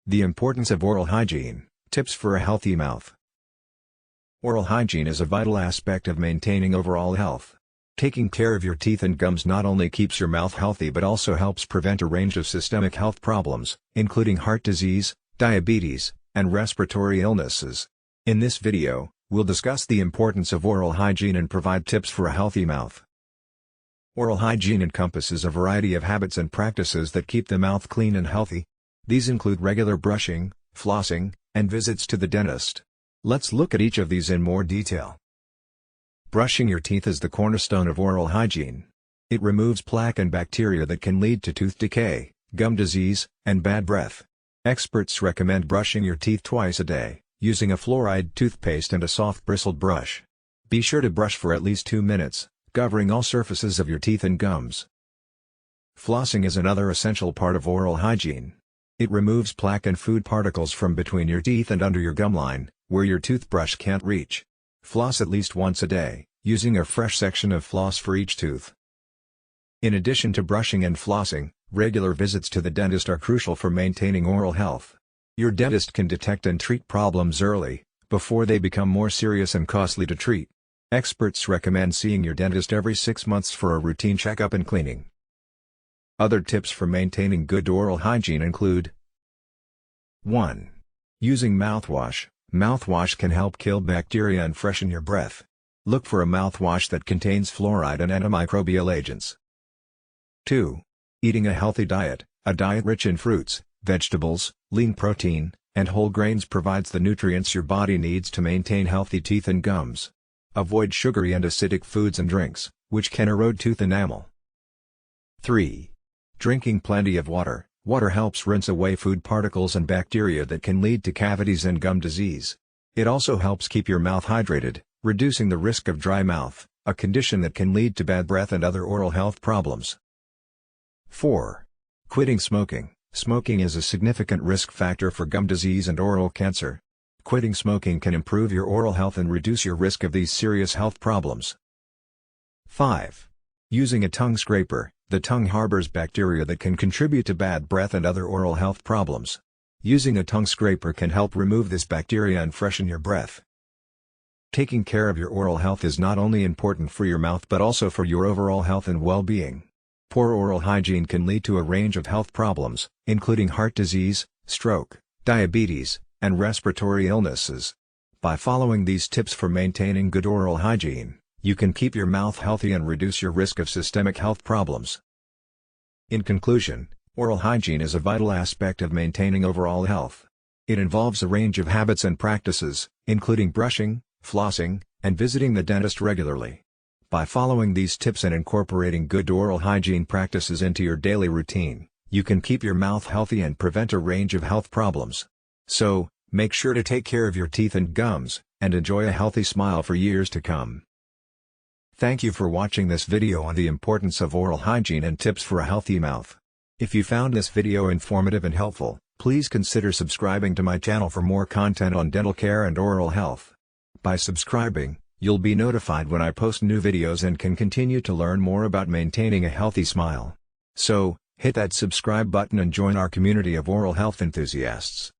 The importance of oral hygiene, tips for a healthy mouth. Oral hygiene is a vital aspect of maintaining overall health. Taking care of your teeth and gums not only keeps your mouth healthy but also helps prevent a range of systemic health problems, including heart disease, diabetes, and respiratory illnesses. In this video, we'll discuss the importance of oral hygiene and provide tips for a healthy mouth. Oral hygiene encompasses a variety of habits and practices that keep the mouth clean and healthy. These include regular brushing, flossing, and visits to the dentist. Let's look at each of these in more detail. Brushing your teeth is the cornerstone of oral hygiene. It removes plaque and bacteria that can lead to tooth decay, gum disease, and bad breath. Experts recommend brushing your teeth twice a day, using a fluoride toothpaste and a soft bristled brush. Be sure to brush for at least 2 minutes, covering all surfaces of your teeth and gums. Flossing is another essential part of oral hygiene. It removes plaque and food particles from between your teeth and under your gum line, where your toothbrush can't reach. Floss at least once a day, using a fresh section of floss for each tooth. In addition to brushing and flossing, regular visits to the dentist are crucial for maintaining oral health. Your dentist can detect and treat problems early, before they become more serious and costly to treat. Experts recommend seeing your dentist every 6 months for a routine checkup and cleaning. Other tips for maintaining good oral hygiene include: 1. Using mouthwash. Mouthwash can help kill bacteria and freshen your breath. Look for a mouthwash that contains fluoride and antimicrobial agents. 2. Eating a healthy diet. A diet rich in fruits, vegetables, lean protein, and whole grains provides the nutrients your body needs to maintain healthy teeth and gums. Avoid sugary and acidic foods and drinks, which can erode tooth enamel. 3. Drinking plenty of water. Water helps rinse away food particles and bacteria that can lead to cavities and gum disease. It also helps keep your mouth hydrated, reducing the risk of dry mouth, a condition that can lead to bad breath and other oral health problems. 4. Quitting smoking. Smoking is a significant risk factor for gum disease and oral cancer. Quitting smoking can improve your oral health and reduce your risk of these serious health problems. 5. Using a tongue scraper. The tongue harbors bacteria that can contribute to bad breath and other oral health problems. Using a tongue scraper can help remove this bacteria and freshen your breath. Taking care of your oral health is not only important for your mouth but also for your overall health and well-being. Poor oral hygiene can lead to a range of health problems, including heart disease, stroke, diabetes, and respiratory illnesses. By following these tips for maintaining good oral hygiene, you can keep your mouth healthy and reduce your risk of systemic health problems. In conclusion, oral hygiene is a vital aspect of maintaining overall health. It involves a range of habits and practices, including brushing, flossing, and visiting the dentist regularly. By following these tips and incorporating good oral hygiene practices into your daily routine, you can keep your mouth healthy and prevent a range of health problems. So, make sure to take care of your teeth and gums, and enjoy a healthy smile for years to come. Thank you for watching this video on the importance of oral hygiene and tips for a healthy mouth. If you found this video informative and helpful, please consider subscribing to my channel for more content on dental care and oral health. By subscribing, you'll be notified when I post new videos and can continue to learn more about maintaining a healthy smile. So, hit that subscribe button and join our community of oral health enthusiasts.